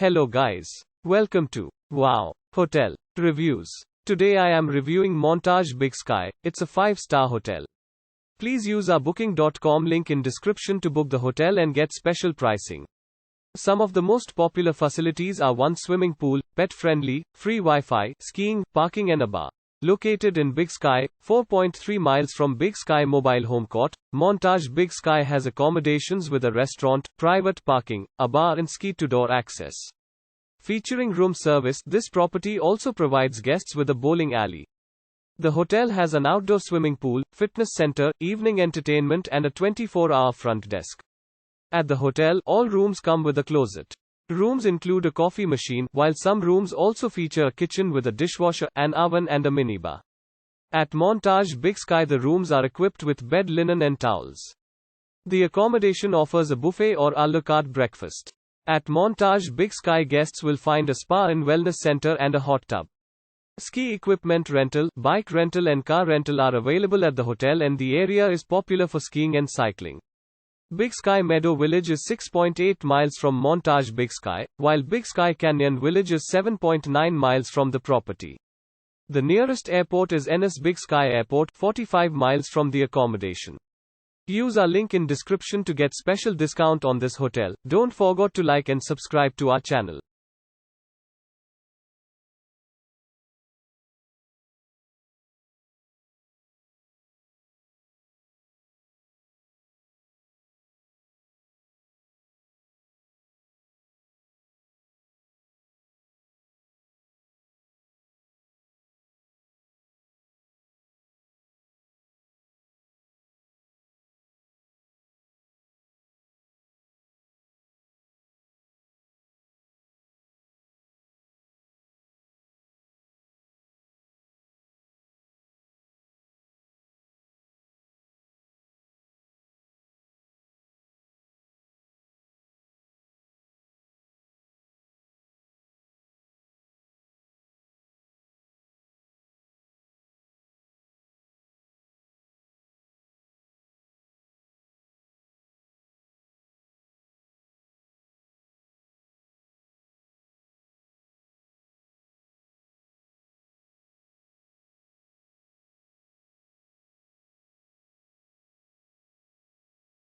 Hello guys. Welcome to Wow Hotel Reviews. Today I am reviewing Montage Big Sky. It's a 5-star hotel. Please use our booking.com link in description to book the hotel and get special pricing. Some of the most popular facilities are one swimming pool, pet-friendly, free Wi-Fi, skiing, parking and a bar. Located in Big Sky, 4.3 miles from Big Sky Mobile Home Court, Montage Big Sky has accommodations with a restaurant, private parking, a bar and ski-to-door access. Featuring room service, this property also provides guests with a bowling alley. The hotel has an outdoor swimming pool, fitness center, evening entertainment and a 24-hour front desk. At the hotel, all rooms come with a closet. Rooms include a coffee machine, while some rooms also feature a kitchen with a dishwasher, an oven and a minibar. At Montage Big Sky the rooms are equipped with bed linen and towels. The accommodation offers a buffet or a la carte breakfast. At Montage Big Sky guests will find a spa and wellness center and a hot tub. Ski equipment rental, bike rental and car rental are available at the hotel and the area is popular for skiing and cycling. Big Sky Meadow Village is 6.8 miles from Montage Big Sky, while Big Sky Canyon Village is 7.9 miles from the property. The nearest airport is Ennis Big Sky Airport, 45 miles from the accommodation. Use our link in description to get special discount on this hotel. Don't forget to like and subscribe to our channel.